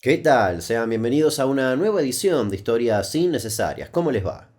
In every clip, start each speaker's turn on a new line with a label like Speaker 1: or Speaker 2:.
Speaker 1: ¿Qué tal? Sean bienvenidos a una nueva edición de Historias Innecesarias. ¿Cómo les va?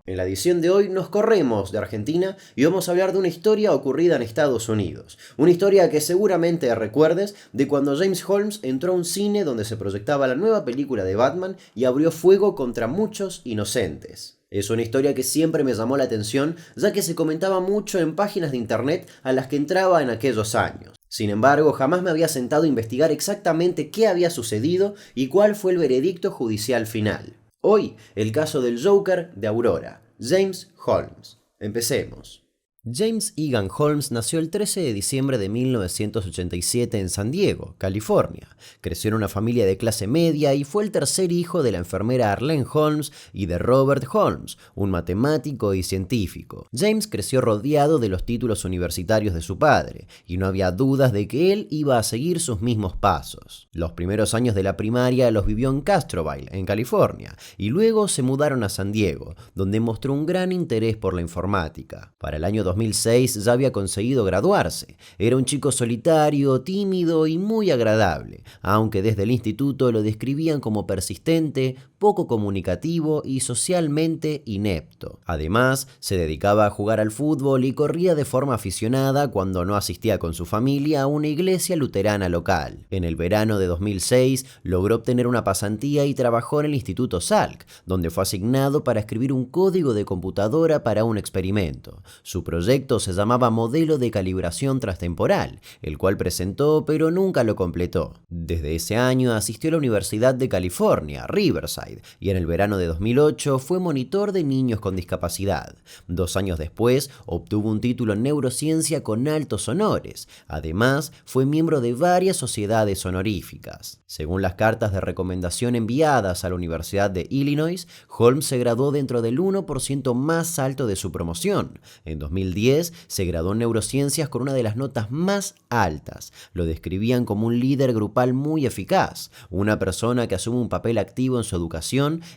Speaker 1: En la edición de hoy nos corremos de Argentina y vamos a hablar de una historia ocurrida en Estados Unidos. Una historia que seguramente recuerdes de cuando James Holmes entró a un cine donde se proyectaba la nueva película de Batman y abrió fuego contra muchos inocentes. Es una historia que siempre me llamó la atención, ya que se comentaba mucho en páginas de internet a las que entraba en aquellos años. Sin embargo, jamás me había sentado a investigar exactamente qué había sucedido y cuál fue el veredicto judicial final. Hoy, el caso del Joker de Aurora, James Holmes. Empecemos. James Egan Holmes nació el 13 de diciembre de 1987 en San Diego, California. Creció en una familia de clase media y fue el tercer hijo de la enfermera Arlene Holmes y de Robert Holmes, un matemático y científico. James creció rodeado de los títulos universitarios de su padre, y no había dudas de que él iba a seguir sus mismos pasos. Los primeros años de la primaria los vivió en Castroville, en California, y luego se mudaron a San Diego, donde mostró un gran interés por la informática. Para el año 2006 ya había conseguido graduarse. Era un chico solitario, tímido y muy agradable, aunque desde el instituto lo describían como persistente, poco comunicativo y socialmente inepto. Además, se dedicaba a jugar al fútbol y corría de forma aficionada cuando no asistía con su familia a una iglesia luterana local. En el verano de 2006 logró obtener una pasantía y trabajó en el Instituto Salk, donde fue asignado para escribir un código de computadora para un experimento. Su proyecto se llamaba Modelo de Calibración Transtemporal, el cual presentó pero nunca lo completó. Desde ese año asistió a la Universidad de California, Riverside, y en el verano de 2008 fue monitor de niños con discapacidad. 2 años después obtuvo un título en neurociencia con altos honores. Además, fue miembro de varias sociedades honoríficas. Según las cartas de recomendación enviadas a la Universidad de Illinois, Holmes se graduó dentro del 1% más alto de su promoción. En 2010 se graduó en neurociencias con una de las notas más altas. Lo describían como un líder grupal muy eficaz, una persona que asume un papel activo en su educación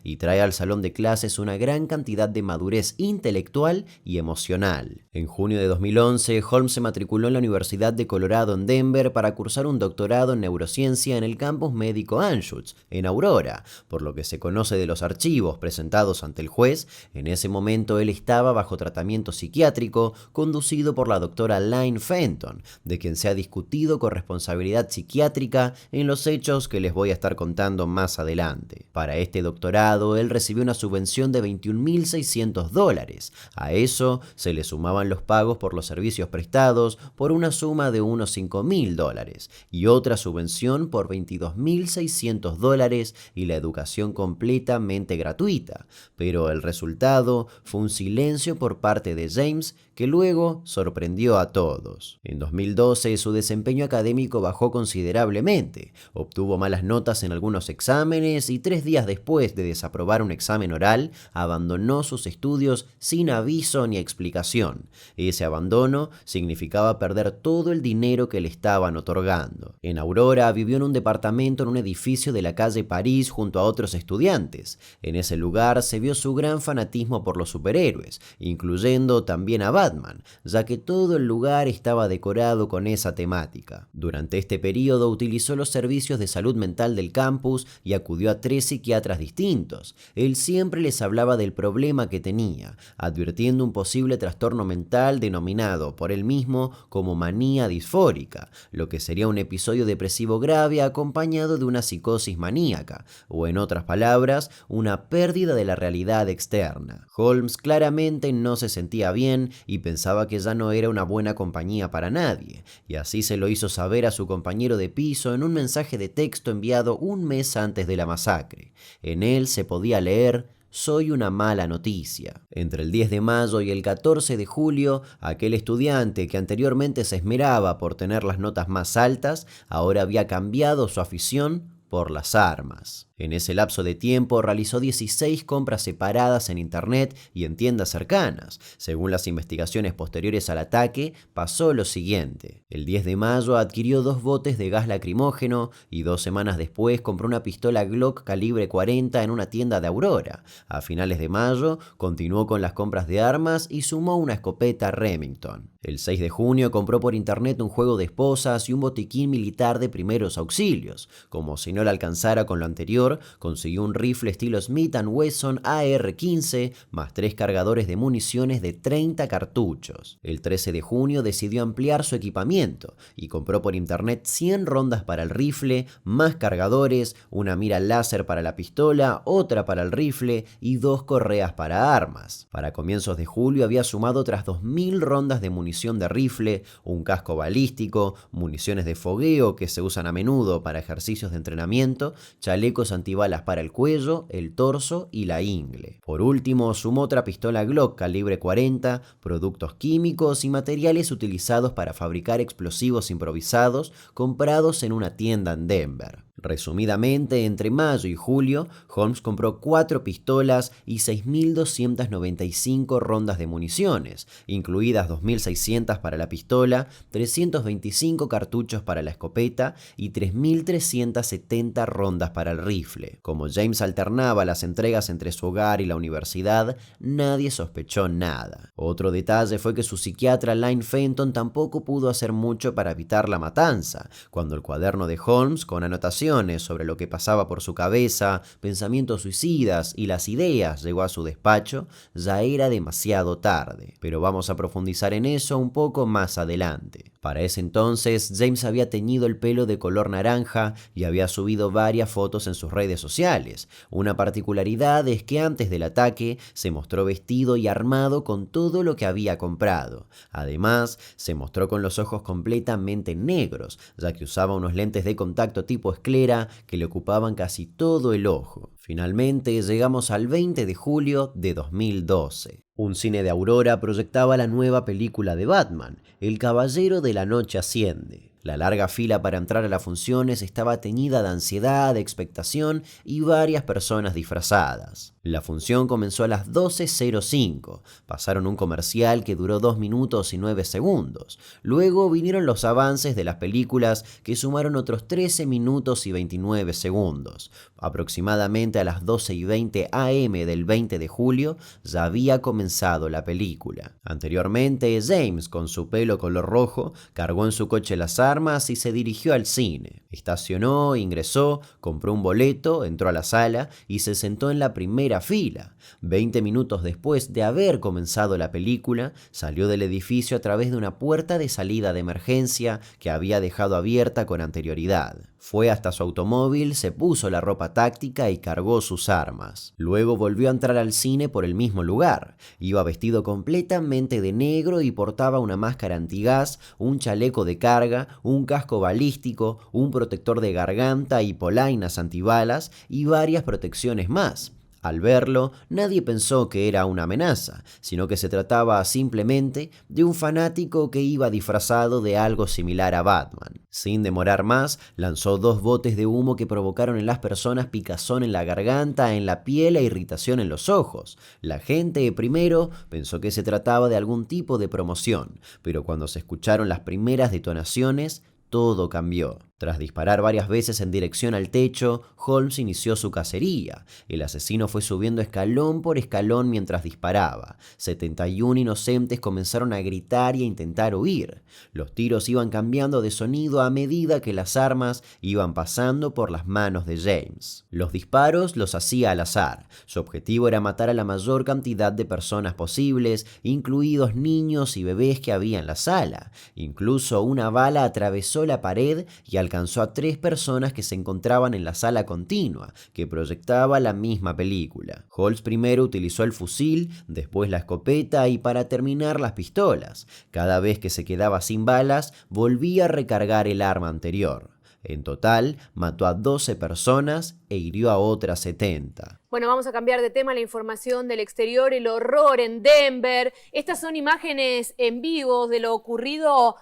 Speaker 1: y trae al salón de clases una gran cantidad de madurez intelectual y emocional. En junio de 2011, Holmes se matriculó en la Universidad de Colorado en Denver para cursar un doctorado en neurociencia en el campus médico Anschutz, en Aurora. Por lo que se conoce de los archivos presentados ante el juez, en ese momento él estaba bajo tratamiento psiquiátrico conducido por la doctora Lynne Fenton, de quien se ha discutido con responsabilidad psiquiátrica en los hechos que les voy a estar contando más adelante. Para este doctorado, él recibió una subvención de $21.600. A eso se le sumaban los pagos por los servicios prestados por una suma de unos $5.000 y otra subvención por $22.600 y la educación completamente gratuita. Pero el resultado fue un silencio por parte de James que luego sorprendió a todos. En 2012 su desempeño académico bajó considerablemente, obtuvo malas notas en algunos exámenes y 3 días después de desaprobar un examen oral, abandonó sus estudios sin aviso ni explicación. Ese abandono significaba perder todo el dinero que le estaban otorgando. En Aurora vivió en un departamento en un edificio de la calle París junto a otros estudiantes. En ese lugar se vio su gran fanatismo por los superhéroes, incluyendo también a Batman, ya que todo el lugar estaba decorado con esa temática. Durante este periodo utilizó los servicios de salud mental del campus y acudió a 3 psiquiatras distintos. Él siempre les hablaba del problema que tenía, advirtiendo un posible trastorno mental denominado por él mismo como manía disfórica, lo que sería un episodio depresivo grave acompañado de una psicosis maníaca, o en otras palabras, una pérdida de la realidad externa. Holmes claramente no se sentía bien y pensaba que ya no era una buena compañía para nadie, y así se lo hizo saber a su compañero de piso en un mensaje de texto enviado un mes antes de la masacre. En él se podía leer: soy una mala noticia. Entre el 10 de mayo y el 14 de julio, aquel estudiante que anteriormente se esmeraba por tener las notas más altas, ahora había cambiado su afición por las armas. En ese lapso de tiempo realizó 16 compras separadas en internet y en tiendas cercanas. Según las investigaciones posteriores al ataque, pasó lo siguiente. El 10 de mayo adquirió 2 botes de gas lacrimógeno y 2 semanas después compró una pistola Glock calibre 40 en una tienda de Aurora. A finales de mayo continuó con las compras de armas y sumó una escopeta Remington. El 6 de junio compró por internet un juego de esposas y un botiquín militar de primeros auxilios. Como si no le alcanzara con lo anterior, consiguió un rifle estilo Smith & Wesson AR-15 más 3 cargadores de municiones de 30 cartuchos. El 13 de junio decidió ampliar su equipamiento y compró por internet 100 rondas para el rifle, más cargadores, una mira láser para la pistola, otra para el rifle y 2 correas para armas. Para comienzos de julio había sumado otras 2000 rondas de munición de rifle, un casco balístico, municiones de fogueo que se usan a menudo para ejercicios de entrenamiento, chalecos antibalas para el cuello, el torso y la ingle. Por último, sumó otra pistola Glock calibre 40, productos químicos y materiales utilizados para fabricar explosivos improvisados comprados en una tienda en Denver. Resumidamente, entre mayo y julio, Holmes compró 4 pistolas y 6.295 rondas de municiones, incluidas 2.600 para la pistola, 325 cartuchos para la escopeta y 3.370 rondas para el rifle. Como James alternaba las entregas entre su hogar y la universidad, nadie sospechó nada. Otro detalle fue que su psiquiatra Lynn Fenton tampoco pudo hacer mucho para evitar la matanza, cuando el cuaderno de Holmes, con anotaciones sobre lo que pasaba por su cabeza, pensamientos suicidas y las ideas llegó a su despacho, ya era demasiado tarde. Pero vamos a profundizar en eso un poco más adelante. Para ese entonces, James había teñido el pelo de color naranja y había subido varias fotos en sus redes sociales. Una particularidad es que antes del ataque se mostró vestido y armado con todo lo que había comprado. Además, se mostró con los ojos completamente negros, ya que usaba unos lentes de contacto tipo esclera que le ocupaban casi todo el ojo. Finalmente llegamos al 20 de julio de 2012. Un cine de Aurora proyectaba la nueva película de Batman, El Caballero de la Noche Asciende. La larga fila para entrar a las funciones estaba teñida de ansiedad, expectación y varias personas disfrazadas. La función comenzó a las 12:05. Pasaron un comercial que duró 2 minutos y 9 segundos. Luego vinieron los avances de las películas que sumaron otros 13 minutos y 29 segundos. Aproximadamente a las 12:20 am del 20 de julio ya había comenzado la película. Anteriormente, James, con su pelo color rojo, cargó en su coche las armas y se dirigió al cine. Estacionó, ingresó, compró un boleto, entró a la sala y se sentó en la primera fila. 20 minutos después de haber comenzado la película, salió del edificio a través de una puerta de salida de emergencia que había dejado abierta con anterioridad. Fue hasta su automóvil, se puso la ropa táctica y cargó sus armas. Luego volvió a entrar al cine por el mismo lugar. Iba vestido completamente de negro y portaba una máscara antigás, un chaleco de carga, un casco balístico, un protector de garganta y polainas antibalas y varias protecciones más. Al verlo, nadie pensó que era una amenaza, sino que se trataba simplemente de un fanático que iba disfrazado de algo similar a Batman. Sin demorar más, lanzó 2 botes de humo que provocaron en las personas picazón en la garganta, en la piel e irritación en los ojos. La gente primero pensó que se trataba de algún tipo de promoción, pero cuando se escucharon las primeras detonaciones, todo cambió. Tras disparar varias veces en dirección al techo, Holmes inició su cacería. El asesino fue subiendo escalón por escalón mientras disparaba. 71 inocentes comenzaron a gritar y a intentar huir. Los tiros iban cambiando de sonido a medida que las armas iban pasando por las manos de James. Los disparos los hacía al azar. Su objetivo era matar a la mayor cantidad de personas posibles, incluidos niños y bebés que había en la sala. Incluso una bala atravesó la pared y alcanzó a 3 personas que se encontraban en la sala continua, que proyectaba la misma película. Holmes primero utilizó el fusil, después la escopeta y para terminar las pistolas. Cada vez que se quedaba sin balas, volvía a recargar el arma anterior. En total, mató a 12 personas e hirió a otras 70.
Speaker 2: Bueno, vamos a cambiar de tema. La información del exterior, el horror en Denver. Estas son imágenes en vivo de lo ocurrido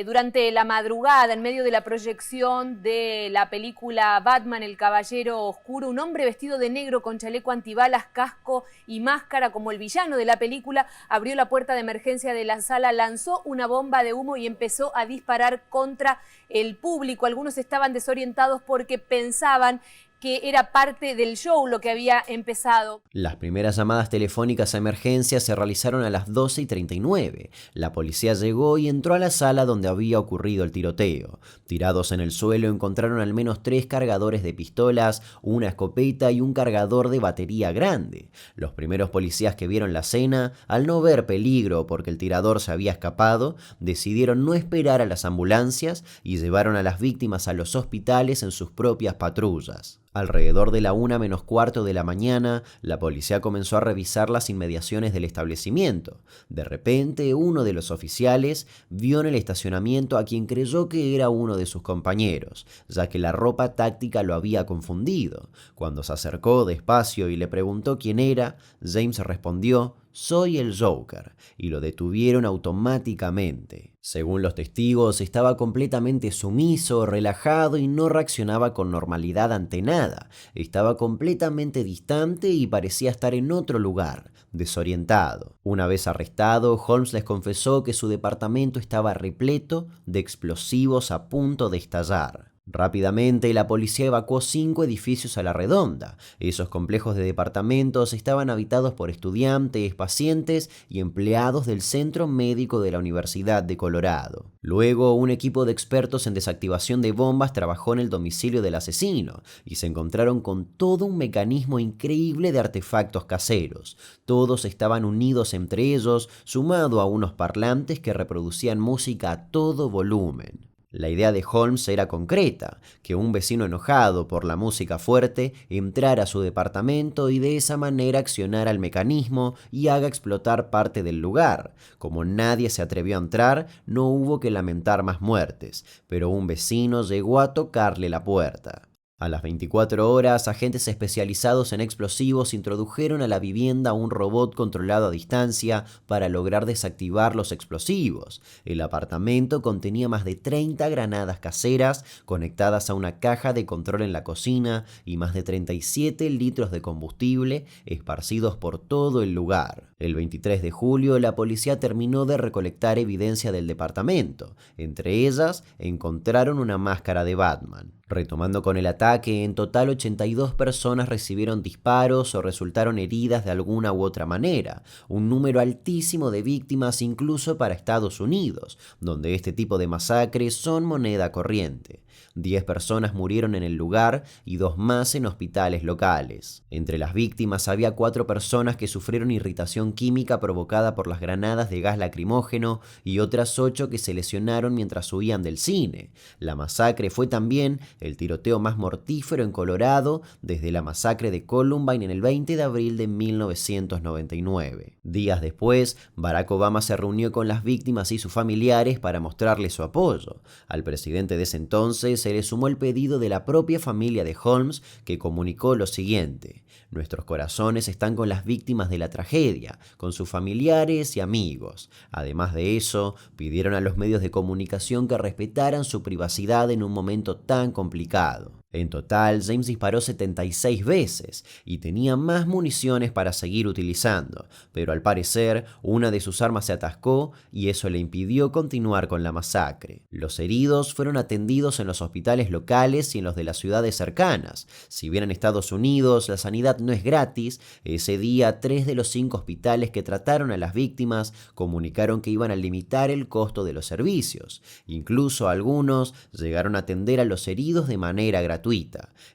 Speaker 2: Durante la madrugada, en medio de la proyección de la película Batman, el Caballero Oscuro, un hombre vestido de negro con chaleco antibalas, casco y máscara como el villano de la película, abrió la puerta de emergencia de la sala, lanzó una bomba de humo y empezó a disparar contra el público. Algunos estaban desorientados porque pensaban que era parte del show lo que había empezado.
Speaker 1: Las primeras llamadas telefónicas a emergencia se realizaron a las 12:39. La policía llegó y entró a la sala donde había ocurrido el tiroteo. Tirados en el suelo encontraron al menos 3 cargadores de pistolas, una escopeta y un cargador de batería grande. Los primeros policías que vieron la escena, al no ver peligro porque el tirador se había escapado, decidieron no esperar a las ambulancias y llevaron a las víctimas a los hospitales en sus propias patrullas. Alrededor de la 1:45 de la mañana, la policía comenzó a revisar las inmediaciones del establecimiento. De repente, uno de los oficiales vio en el estacionamiento a quien creyó que era uno de sus compañeros, ya que la ropa táctica lo había confundido. Cuando se acercó despacio y le preguntó quién era, James respondió: «Soy el Joker», y lo detuvieron automáticamente. Según los testigos, estaba completamente sumiso, relajado y no reaccionaba con normalidad ante nada. Estaba completamente distante y parecía estar en otro lugar, desorientado. Una vez arrestado, Holmes les confesó que su departamento estaba repleto de explosivos a punto de estallar. Rápidamente, la policía evacuó 5 edificios a la redonda. Esos complejos de departamentos estaban habitados por estudiantes, pacientes y empleados del Centro Médico de la Universidad de Colorado. Luego, un equipo de expertos en desactivación de bombas trabajó en el domicilio del asesino y se encontraron con todo un mecanismo increíble de artefactos caseros. Todos estaban unidos entre ellos, sumado a unos parlantes que reproducían música a todo volumen. La idea de Holmes era concreta, que un vecino enojado por la música fuerte entrara a su departamento y de esa manera accionara el mecanismo y haga explotar parte del lugar. Como nadie se atrevió a entrar, no hubo que lamentar más muertes, pero un vecino llegó a tocarle la puerta. A las 24 horas, agentes especializados en explosivos introdujeron a la vivienda un robot controlado a distancia para lograr desactivar los explosivos. El apartamento contenía más de 30 granadas caseras conectadas a una caja de control en la cocina y más de 37 litros de combustible esparcidos por todo el lugar. El 23 de julio, la policía terminó de recolectar evidencia del departamento. Entre ellas, encontraron una máscara de Batman. Retomando con el ataque, en total 82 personas recibieron disparos o resultaron heridas de alguna u otra manera, un número altísimo de víctimas incluso para Estados Unidos, donde este tipo de masacres son moneda corriente. 10 personas murieron en el lugar y 2 más en hospitales locales. Entre las víctimas había 4 personas que sufrieron irritación química provocada por las granadas de gas lacrimógeno y otras 8 que se lesionaron mientras huían del cine. La masacre fue también el tiroteo más mortífero en Colorado desde la masacre de Columbine en el 20 de abril de 1999. Días después, Barack Obama se reunió con las víctimas y sus familiares para mostrarles su apoyo. Al presidente de ese entonces se le sumó el pedido de la propia familia de Holmes, que comunicó lo siguiente: «Nuestros corazones están con las víctimas de la tragedia, con sus familiares y amigos». Además de eso, pidieron a los medios de comunicación que respetaran su privacidad en un momento tan complicado. En total, James disparó 76 veces y tenía más municiones para seguir utilizando, pero al parecer una de sus armas se atascó y eso le impidió continuar con la masacre. Los heridos fueron atendidos en los hospitales locales y en los de las ciudades cercanas. Si bien en Estados Unidos la sanidad no es gratis, ese día 3 de los 5 hospitales que trataron a las víctimas comunicaron que iban a limitar el costo de los servicios. Incluso algunos llegaron a atender a los heridos de manera gratuita.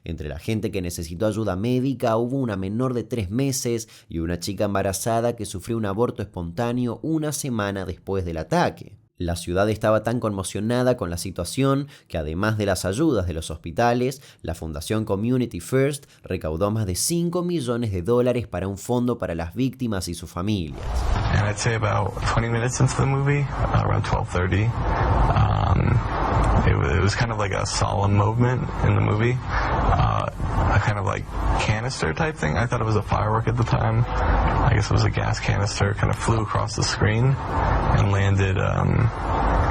Speaker 1: Entre la gente que necesitó ayuda médica hubo una menor de 3 meses y una chica embarazada que sufrió un aborto espontáneo una semana después del ataque. La ciudad estaba tan conmocionada con la situación que, además de las ayudas de los hospitales, la Fundación Community First recaudó más de $5 millones para un fondo para las víctimas y sus familias.
Speaker 3: And I'd say about 20 minutes into the movie, around 12:30, it was kind of like a solemn moment in the movie, a kind of like canister type thing. I thought it was a firework at the time. I guess it was a gas canister, kind of flew across the screen and landed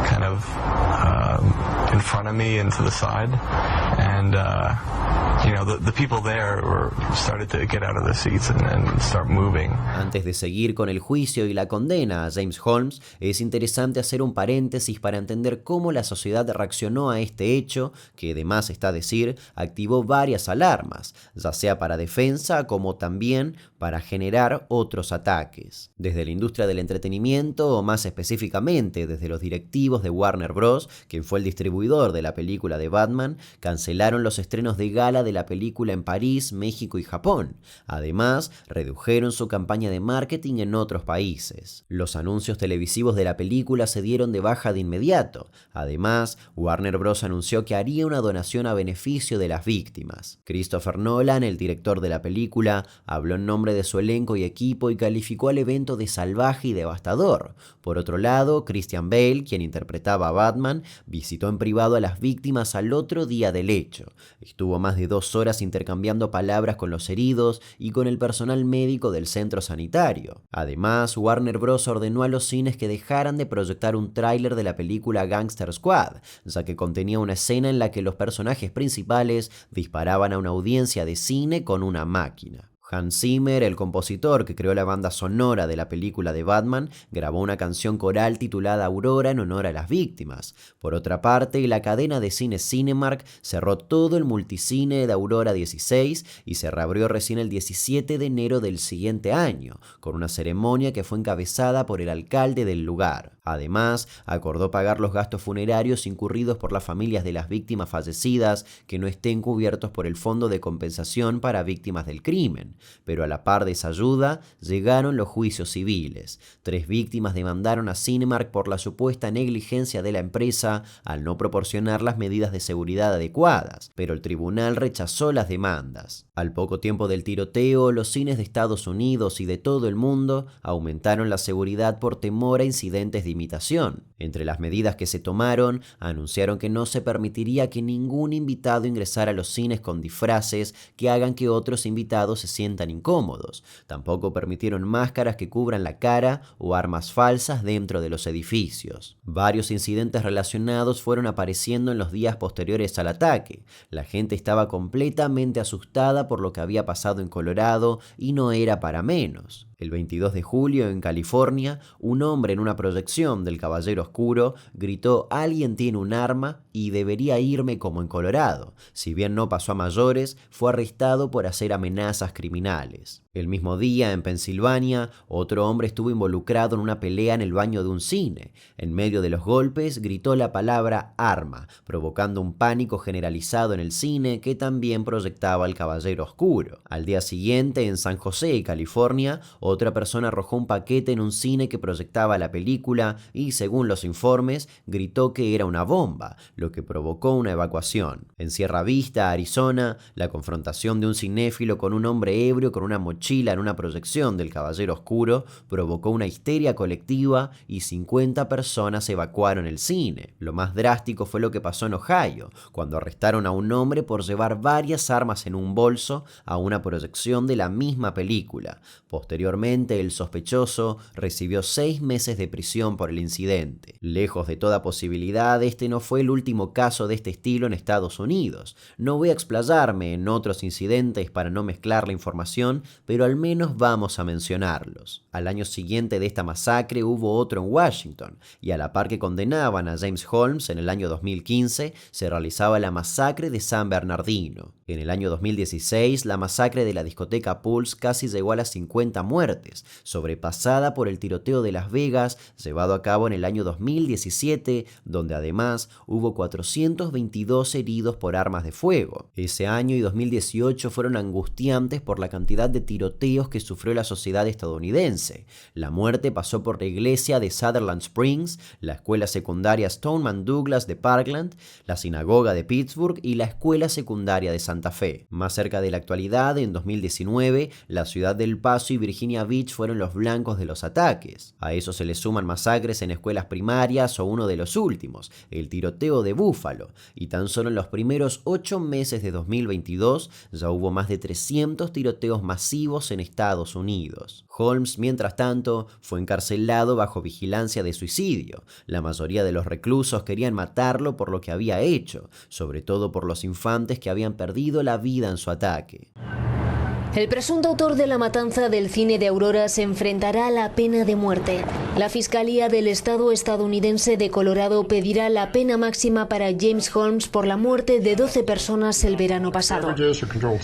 Speaker 3: kind of in front of me and to the side, and the people there started to get out of their seats and start moving.
Speaker 1: Antes de seguir con el juicio y la condena a James Holmes, es interesante hacer un paréntesis para entender cómo la sociedad reaccionó a este hecho, que de más está decir, activó varias alarmas, ya sea para defensa como también para generar otros ataques. Desde la industria del entretenimiento, o más específicamente desde los directivos de Warner Bros., quien fue el distribuidor de la película de Batman, cancelaron los estrenos de gala de la película en París, México y Japón. Además, redujeron su campaña de marketing en otros países. Los anuncios televisivos de la película se dieron de baja de inmediato. Además, Warner Bros. Anunció que haría una donación a beneficio de las víctimas. Christopher Nolan, el director de la película, habló en nombre de su elenco y equipo y calificó al evento de salvaje y devastador. Por otro lado, Christian Bale, quien interpretaba a Batman, visitó en privado a las víctimas al otro día del hecho. Estuvo más de 2 horas intercambiando palabras con los heridos y con el personal médico del centro sanitario. Además, Warner Bros. Ordenó a los cines que dejaran de proyectar un tráiler de la película Gangster Squad, ya que contenía una escena en la que los personajes principales disparaban a una audiencia de cine con una máquina. Hans Zimmer, el compositor que creó la banda sonora de la película de Batman, grabó una canción coral titulada Aurora en honor a las víctimas. Por otra parte, la cadena de cine Cinemark cerró todo el multicine de Aurora 16 y se reabrió recién el 17 de enero del siguiente año, con una ceremonia que fue encabezada por el alcalde del lugar. Además, acordó pagar los gastos funerarios incurridos por las familias de las víctimas fallecidas que no estén cubiertos por el Fondo de Compensación para Víctimas del Crimen. Pero a la par de esa ayuda, llegaron los juicios civiles. 3 víctimas demandaron a Cinemark por la supuesta negligencia de la empresa al no proporcionar las medidas de seguridad adecuadas, pero el tribunal rechazó las demandas. Al poco tiempo del tiroteo, los cines de Estados Unidos y de todo el mundo aumentaron la seguridad por temor a incidentes de imitación. Entre las medidas que se tomaron, anunciaron que no se permitiría que ningún invitado ingresara a los cines con disfraces que hagan que otros invitados se sientan incómodos. Tampoco permitieron máscaras que cubran la cara o armas falsas dentro de los edificios. Varios incidentes relacionados fueron apareciendo en los días posteriores al ataque. La gente estaba completamente asustada por lo que había pasado en Colorado y no era para menos. El 22 de julio, en California, un hombre en una proyección del Caballero Oscuro gritó: "Alguien tiene un arma y debería irme como en Colorado". Si bien no pasó a mayores, fue arrestado por hacer amenazas criminales. El mismo día, en Pensilvania, otro hombre estuvo involucrado en una pelea en el baño de un cine. En medio de los golpes, gritó la palabra arma, provocando un pánico generalizado en el cine que también proyectaba el Caballero Oscuro. Al día siguiente, en San José, California, otra persona arrojó un paquete en un cine que proyectaba la película y, según los informes, gritó que era una bomba, lo que provocó una evacuación. En Sierra Vista, Arizona, la confrontación de un cinéfilo con un hombre ebrio con una mochila en una proyección del Caballero Oscuro provocó una histeria colectiva y 50 personas evacuaron el cine. Lo más drástico fue lo que pasó en Ohio, cuando arrestaron a un hombre por llevar varias armas en un bolso a una proyección de la misma película. Posteriormente, el sospechoso recibió 6 meses de prisión por el incidente. Lejos de toda posibilidad, este no fue el último caso de este estilo en Estados Unidos. No voy a explayarme en otros incidentes para no mezclar la información, pero al menos vamos a mencionarlos. Al año siguiente de esta masacre hubo otro en Washington, y a la par que condenaban a James Holmes en el año 2015, se realizaba la masacre de San Bernardino. En el año 2016, la masacre de la discoteca Pulse casi llegó a las 50 muertes, sobrepasada por el tiroteo de Las Vegas, llevado a cabo en el año 2017, donde además hubo 422 heridos por armas de fuego. Ese año y 2018 fueron angustiantes por la cantidad de tiroteos que sufrió la sociedad estadounidense. La muerte pasó por la iglesia de Sutherland Springs, la escuela secundaria Stoneman Douglas de Parkland, la sinagoga de Pittsburgh y la escuela secundaria de Santa Fe. Más cerca de la actualidad, en 2019, la ciudad del Paso y Virginia Beach fueron los blancos de los ataques. A eso se le suman masacres en escuelas primarias o uno de los últimos, el tiroteo de Buffalo, y tan solo en los primeros 8 meses de 2022 ya hubo más de 300 tiroteos masivos activos en Estados Unidos. Holmes, mientras tanto, fue encarcelado bajo vigilancia de suicidio. La mayoría de los reclusos querían matarlo por lo que había hecho, sobre todo por los infantes que habían perdido la vida en su ataque.
Speaker 4: El presunto autor de la matanza del cine de Aurora se enfrentará a la pena de muerte. La Fiscalía del Estado estadounidense de Colorado pedirá la pena máxima para James Holmes por la muerte de 12 personas el verano pasado.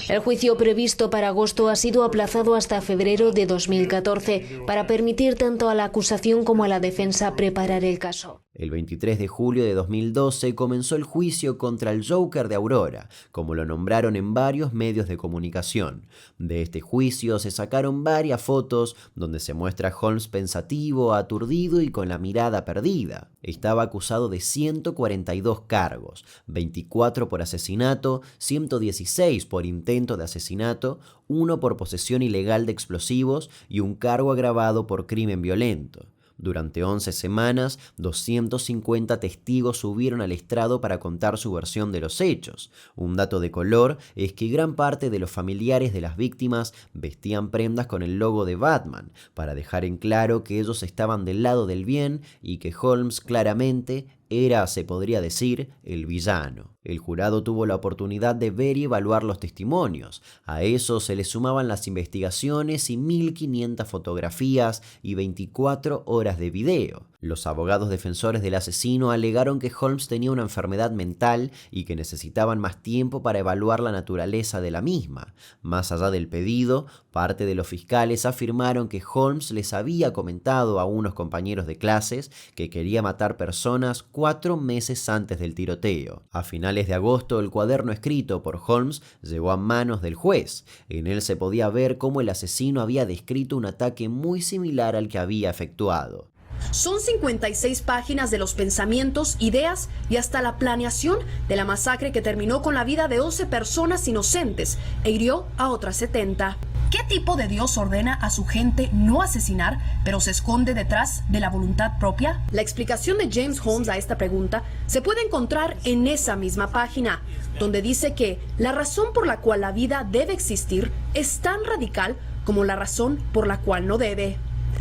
Speaker 4: El juicio previsto para agosto ha sido aplazado hasta febrero de 2014 para permitir tanto a la acusación como a la defensa preparar el caso.
Speaker 1: El 23 de julio de 2012 comenzó el juicio contra el Joker de Aurora, como lo nombraron en varios medios de comunicación. De este juicio se sacaron varias fotos donde se muestra a Holmes pensativo, aturdido y con la mirada perdida. Estaba acusado de 142 cargos, 24 por asesinato, 116 por intento de asesinato, 1 por posesión ilegal de explosivos y un cargo agravado por crimen violento. Durante 11 semanas, 250 testigos subieron al estrado para contar su versión de los hechos. Un dato de color es que gran parte de los familiares de las víctimas vestían prendas con el logo de Batman, para dejar en claro que ellos estaban del lado del bien y que Holmes claramente era, se podría decir, el villano. El jurado tuvo la oportunidad de ver y evaluar los testimonios. A eso se le sumaban las investigaciones y 1.500 fotografías y 24 horas de video. Los abogados defensores del asesino alegaron que Holmes tenía una enfermedad mental y que necesitaban más tiempo para evaluar la naturaleza de la misma. Más allá del pedido, parte de los fiscales afirmaron que Holmes les había comentado a unos compañeros de clases que quería matar personas 4 meses antes del tiroteo. A finales de agosto, el cuaderno escrito por Holmes llegó a manos del juez. En él se podía ver cómo el asesino había descrito un ataque muy similar al que había efectuado.
Speaker 5: Son 56 páginas de los pensamientos, ideas y hasta la planeación de la masacre que terminó con la vida de 11 personas inocentes e hirió a otras 70. ¿Qué tipo de Dios ordena a su gente no asesinar, pero se esconde detrás de la voluntad propia? La explicación de James Holmes a esta pregunta se puede encontrar en esa misma página, donde dice que la razón por la cual la vida debe existir es tan radical como la razón por la cual no debe.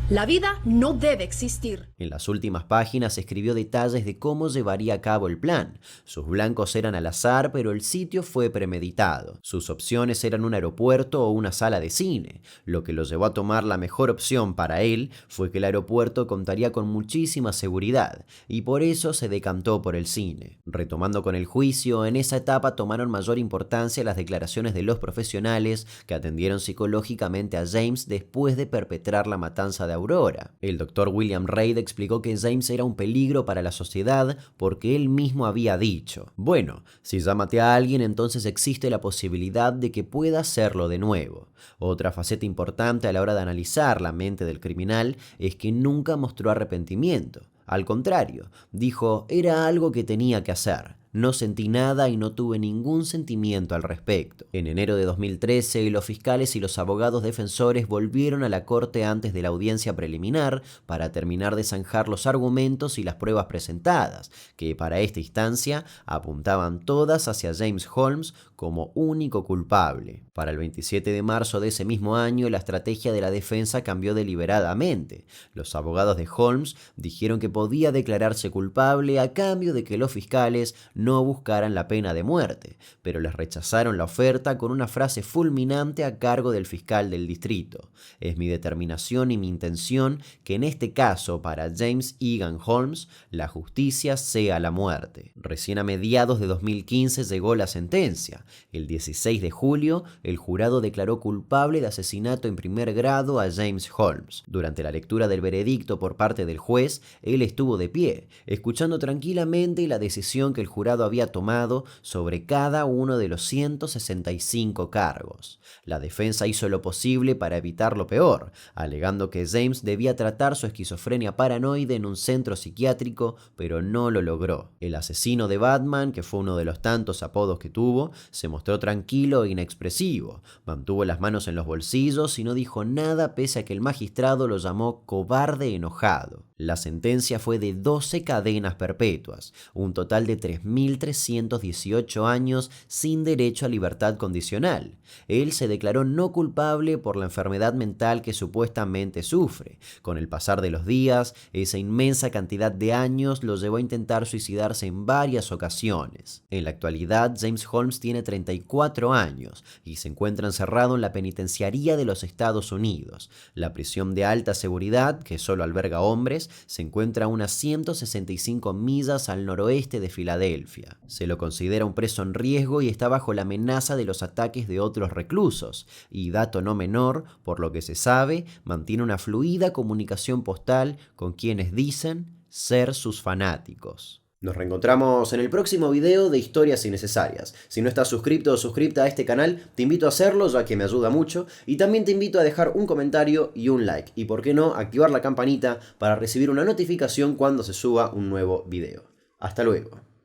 Speaker 5: La vida no debe existir.
Speaker 1: En las últimas páginas escribió detalles de cómo llevaría a cabo el plan. Sus blancos eran al azar, pero el sitio fue premeditado. Sus opciones eran un aeropuerto o una sala de cine. Lo que lo llevó a tomar la mejor opción para él fue que el aeropuerto contaría con muchísima seguridad, y por eso se decantó por el cine. Retomando con el juicio, en esa etapa tomaron mayor importancia las declaraciones de los profesionales que atendieron psicológicamente a James después de perpetrar la matanza de Aurora. El doctor William Reid explicó que James era un peligro para la sociedad porque él mismo había dicho: bueno, si ya maté a alguien, entonces existe la posibilidad de que pueda hacerlo de nuevo. Otra faceta importante a la hora de analizar la mente del criminal es que nunca mostró arrepentimiento. Al contrario, dijo, era algo que tenía que hacer. No sentí nada y no tuve ningún sentimiento al respecto. En enero de 2013, los fiscales y los abogados defensores volvieron a la corte antes de la audiencia preliminar para terminar de zanjar los argumentos y las pruebas presentadas, que para esta instancia apuntaban todas hacia James Holmes como único culpable. Para el 27 de marzo de ese mismo año, la estrategia de la defensa cambió deliberadamente. Los abogados de Holmes dijeron que podía declararse culpable a cambio de que los fiscales no buscaran la pena de muerte, pero les rechazaron la oferta con una frase fulminante a cargo del fiscal del distrito: es mi determinación y mi intención que en este caso para James Egan Holmes la justicia sea la muerte. Recién a mediados de 2015 llegó la sentencia. El 16 de julio, el jurado declaró culpable de asesinato en primer grado a James Holmes. Durante la lectura del veredicto por parte del juez, él estuvo de pie, escuchando tranquilamente la decisión que el jurado había tomado sobre cada uno de los 165 cargos. La defensa hizo lo posible para evitar lo peor, alegando que James debía tratar su esquizofrenia paranoide en un centro psiquiátrico, pero no lo logró. El asesino de Batman, que fue uno de los tantos apodos que tuvo, se mostró tranquilo e inexpresivo, mantuvo las manos en los bolsillos y no dijo nada pese a que el magistrado lo llamó cobarde enojado. La sentencia fue de 12 cadenas perpetuas, un total de 3.000 1.318 años sin derecho a libertad condicional. Él se declaró no culpable por la enfermedad mental que supuestamente sufre. Con el pasar de los días, esa inmensa cantidad de años lo llevó a intentar suicidarse en varias ocasiones. En la actualidad, James Holmes tiene 34 años y se encuentra encerrado en la penitenciaría de los Estados Unidos. La prisión de alta seguridad, que solo alberga hombres, se encuentra a unas 165 millas al noroeste de Filadelfia. Se lo considera un preso en riesgo y está bajo la amenaza de los ataques de otros reclusos. Y dato no menor, por lo que se sabe, mantiene una fluida comunicación postal con quienes dicen ser sus fanáticos. Nos reencontramos en el próximo video de Historias Innecesarias. Si no estás suscrito o suscripta a este canal, te invito a hacerlo ya que me ayuda mucho, y también te invito a dejar un comentario y un like, y por qué no, activar la campanita para recibir una notificación cuando se suba un nuevo video. Hasta luego.